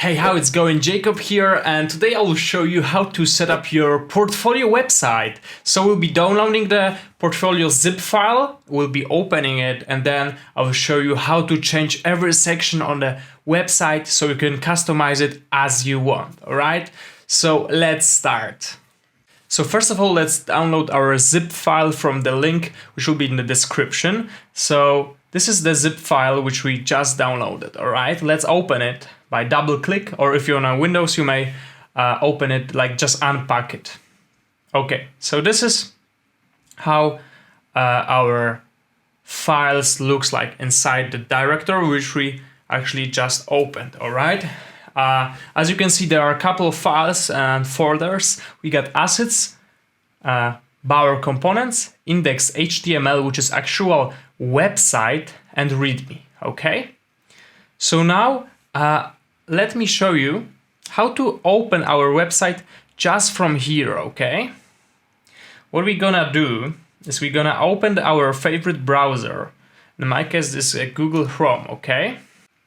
Hey, how it's going? Jakob here, and today I will show you how to set up your portfolio website. So we'll be downloading the portfolio zip file, we'll be opening it, and then I will show you how to change every section on the website so you can customize it as you want, all right? So let's start. So first of all, let's download our zip file from the link, which will be in the description. So this is the zip file which we just downloaded, all right? Let's open it by double click, or if you're on Windows, you may open it, like just unpack it. Okay, so this is how our files looks like inside the directory, which we actually just opened, all right? As you can see, there are a couple of files and folders. We got assets, Bower components, index HTML, which is actual website, and README, okay? So now, let me show you how to open our website just from here, okay? What we're gonna do is we're gonna open our favorite browser. In my case, this is Google Chrome, okay?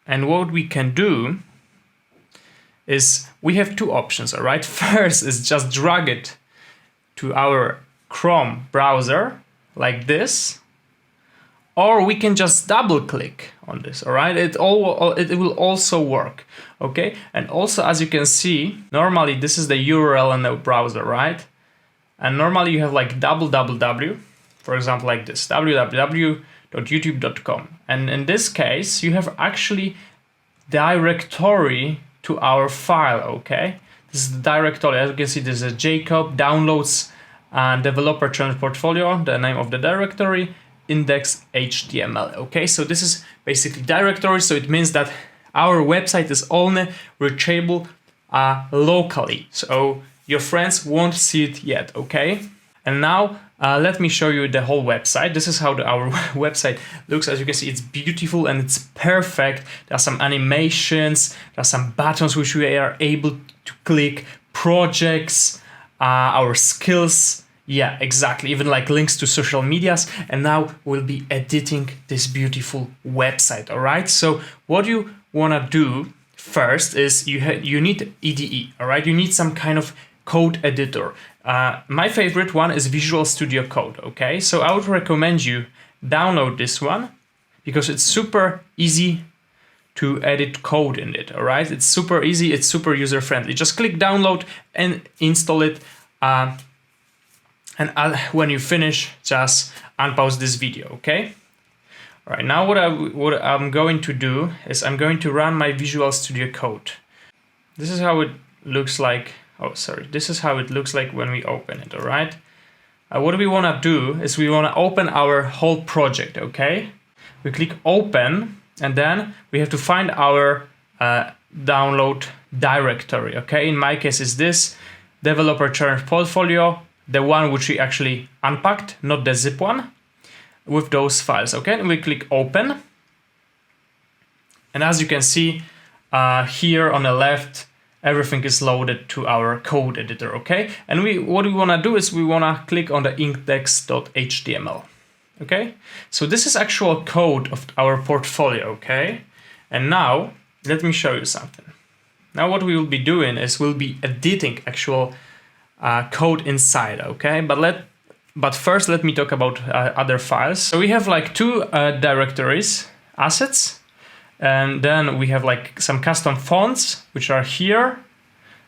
And what we can do is we have two options, all right? First is just drag it to our Chrome browser like this, or we can just double click on this, all right? It will also work, okay? And also, as you can see, normally this is the URL in the browser, right? And normally you have like www, for example, like this, www.youtube.com. And in this case, you have actually directory to our file, okay? This is the directory. As you can see, this is Jakob, downloads, and developer channel portfolio, the name of the directory, index HTML, okay? So this is basically directory, so it means that our website is only reachable locally, so your friends won't see it yet, okay? And now let me show you the whole website. This is how our website looks. As you can see, it's beautiful and it's perfect. There are some animations, there are some buttons which we are able to click, projects, our skills. Yeah, exactly. Even like links to social medias. And now we'll be editing this beautiful website. All right. So what you want to do first is you need IDE. All right. You need some kind of code editor. My favorite one is Visual Studio Code. OK, so I would recommend you download this one because it's super easy to edit code in it. All right. It's super easy. It's super user friendly. Just click download and install it. And when you finish, just unpause this video, okay? All right, now what I'm going to do is I'm going to run my Visual Studio Code. This is how it looks like. Oh, sorry. This is how it looks like when we open it, all right? What we want to do is we want to open our whole project, okay? We click open, and then we have to find our download directory, okay? In my case, is this developer channel portfolio, the one which we actually unpacked, not the zip one, with those files, okay? And we click open. And as you can see, here on the left, everything is loaded to our code editor, okay? And what we wanna do is we wanna click on the index.html, okay? So this is actual code of our portfolio, okay? And now, let me show you something. Now what we will be doing is we'll be editing actual code inside, okay? But first, let me talk about other files. So we have like two directories, assets, and then we have like some custom fonts, which are here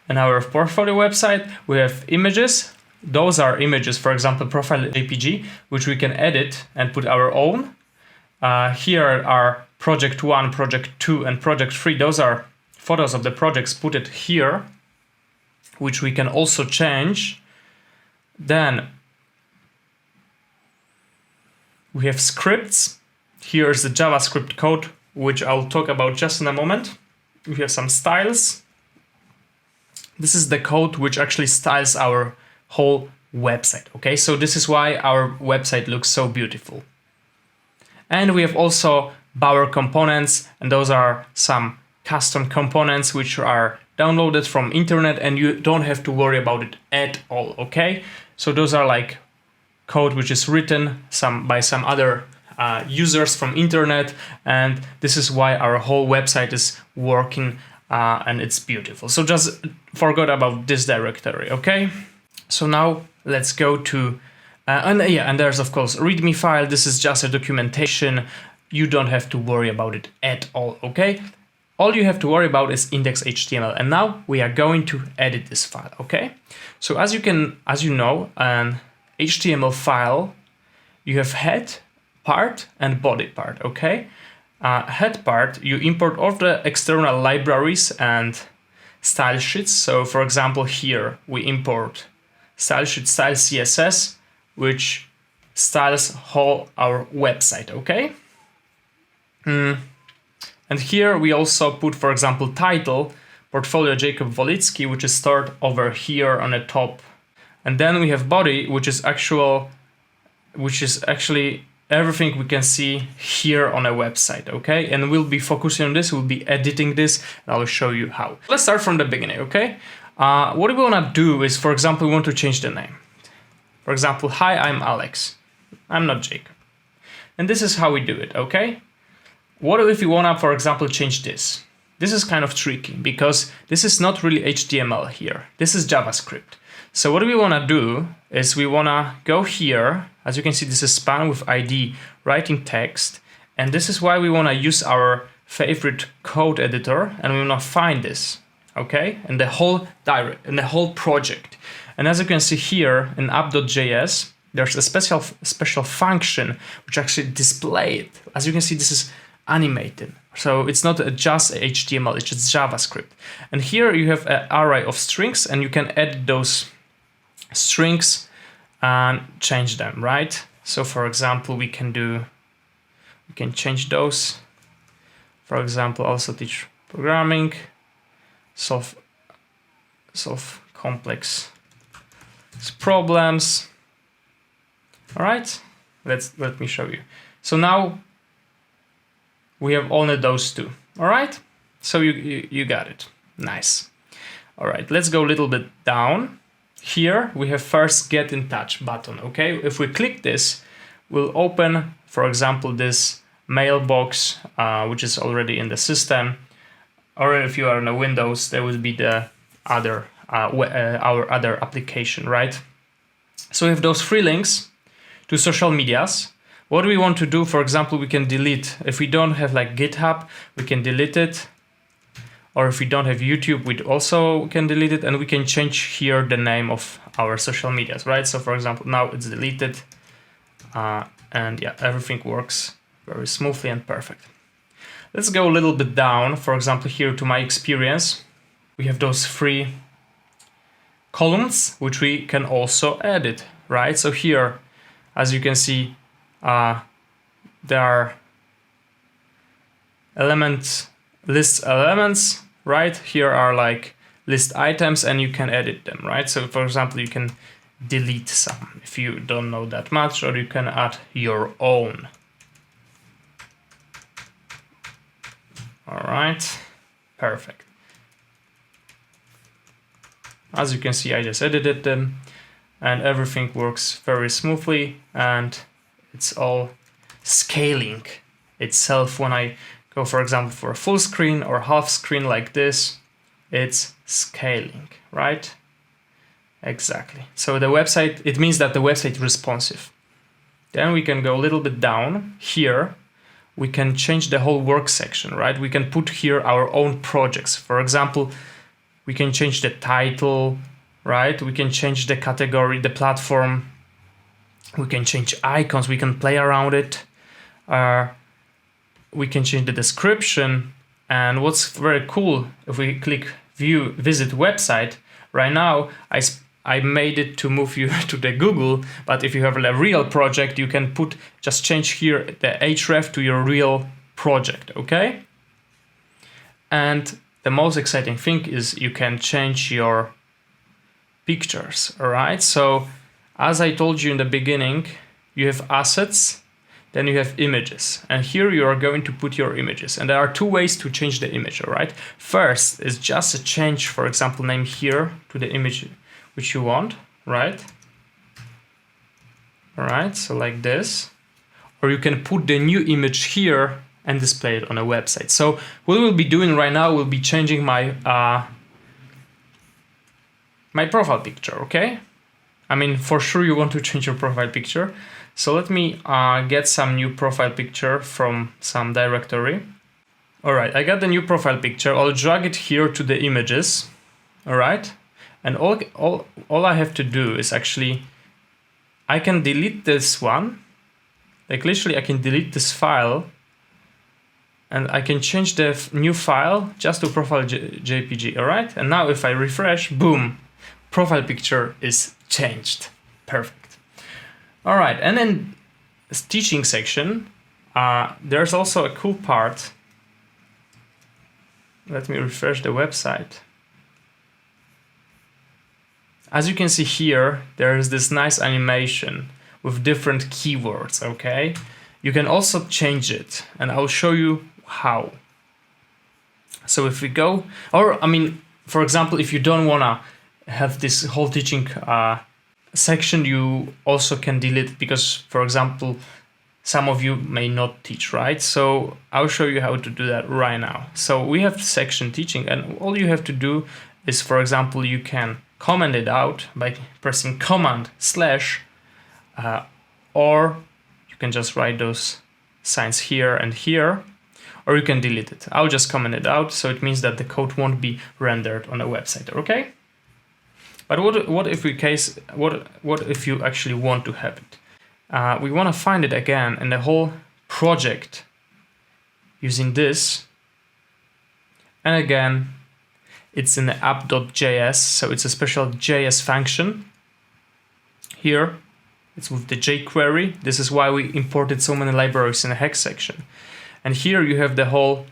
in our portfolio website. We have images. Those are images, for example, profile JPG, which we can edit and put our own. Here are project 1, project 2, and project 3. Those are photos of the projects put it here, which we can also change. Then we have scripts. Here's the JavaScript code, which I'll talk about just in a moment. We have some styles. This is the code which actually styles our whole website, okay? So this is why our website looks so beautiful. And we have also Bower components, and those are some custom components which are downloaded from internet, and you don't have to worry about it at all, okay? So those are like code which is written by some other users from internet, and this is why our whole website is working and it's beautiful. So just forget about this directory, okay? So now let's go to, and there's of course README file. This is just a documentation. You don't have to worry about it at all, okay? All you have to worry about is index.html, and now we are going to edit this file, okay? So as you know, an HTML file, you have head part and body part, okay? Head part, you import all the external libraries and style sheets. So for example, here we import style sheet style CSS, which styles whole our website, okay? And here we also put, for example, title, portfolio Jakob Wolitsky, which is stored over here on the top. And then we have body, which is actually everything we can see here on a website, okay? And we'll be focusing on this, we'll be editing this, and I'll show you how. Let's start from the beginning, okay? What we wanna do is, for example, we want to change the name. For example, hi, I'm Alex. I'm not Jakob. And this is how we do it, okay? What if you wanna, for example, change this? This is kind of tricky because this is not really HTML here. This is JavaScript. So what we wanna do is we wanna go here. As you can see, this is span with ID, writing text. And this is why we wanna use our favorite code editor, and we wanna find this, okay? In the whole project. And as you can see here in app.js, there's a special function which actually displays it. As you can see, this is animated. So it's not just HTML, it's just JavaScript. And here you have an array of strings, and you can edit those strings and change them, right? So for example, we can change those. For example, also teach programming, solve complex problems. All right, let me show you. So now we have only those two. All right, so you got it. Nice. All right, let's go a little bit down. Here we have first get in touch button, okay? If we click this, we'll open, for example, this mailbox, which is already in the system. Or if you are on a Windows, there will be the other, our other application, right? So we have those 3 links to social medias. What do we want to do? For example, we can delete. If we don't have like GitHub, we can delete it. Or if we don't have YouTube, we also can delete it, and we can change here the name of our social medias, right? So for example, now it's deleted, and yeah, everything works very smoothly and perfect. Let's go a little bit down. For example, here to my experience, we have those 3 columns, which we can also edit, right? So here, as you can see, there are list elements, right? Here are like list items, and you can edit them, right? So for example, you can delete some if you don't know that much, or you can add your own. All right, perfect. As you can see, I just edited them, and everything works very smoothly, and it's all scaling itself. When I go, for example, for a full screen or half screen like this, it's scaling, right? Exactly. So the website, it means that the website is responsive. Then we can go a little bit down here. We can change the whole work section, right? We can put here our own projects. For example, we can change the title, right? We can change the category, the platform. We can change icons. We can play around it. We can change the description. And what's very cool, if we click view, visit website, right now I made it to move you to the Google, but if you have a real project, you can just change here the href to your real project, okay? And the most exciting thing is you can change your pictures, all right? So as I told you in the beginning, you have assets, then you have images, and here you are going to put your images. And there are 2 ways to change the image, all right? First is just a change, for example, name here to the image which you want, right? All right, so like this. Or you can put the new image here and display it on a website. So what we'll be doing right now, we'll be changing my my profile picture, okay? I mean, for sure you want to change your profile picture. So let me get some new profile picture from some directory. All right, I got the new profile picture. I'll drag it here to the images. All right, and all I have to do is actually, I can delete this one. Like literally I can delete this file and I can change the new file just to profile JPG, all right? And now if I refresh, boom, profile picture is changed. Perfect. All right, and then this teaching section, there's also a cool part. Let me refresh the website. As you can see here, there is this nice animation with different keywords, okay? You can also change it, and I'll show you how. So if we go, or I mean, for example, if you don't wanna have this whole teaching section, you also can delete it because, for example, some of you may not teach, right? So I'll show you how to do that right now. So we have section teaching, and all you have to do is, for example, you can comment it out by pressing Command/, or you can just write those signs here and here, or you can delete it. I'll just comment it out, so it means that the code won't be rendered on a website, okay? But what if you actually want to have it? We want to find it again in the whole project using this, and again it's in the app.js, so it's a special JS function. Here it's with the jQuery. This is why we imported so many libraries in the hex section. And here you have the whole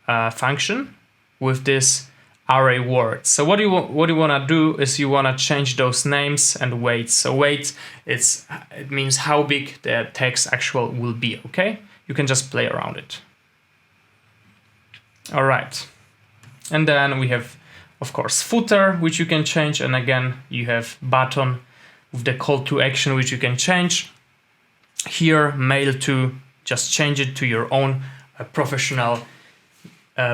function with this array words. So what you want to do is you want to change those names and weights. So weight, it means how big the text actual will be, okay? You can just play around it. All right. And then we have, of course, footer, which you can change. And again, you have button with the call to action, which you can change. Here, mail to, just change it to your own professional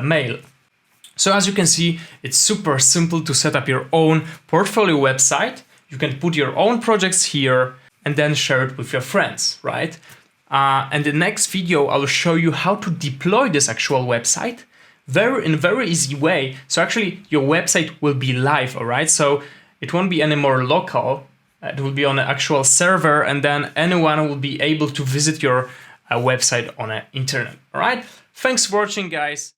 mail. So as you can see, it's super simple to set up your own portfolio website. You can put your own projects here and then share it with your friends, right? And the next video, I'll show you how to deploy this actual website in a very easy way. So actually your website will be live, all right? So it won't be anymore local. It will be on an actual server, and then anyone will be able to visit your website on the internet, all right? Thanks for watching, guys.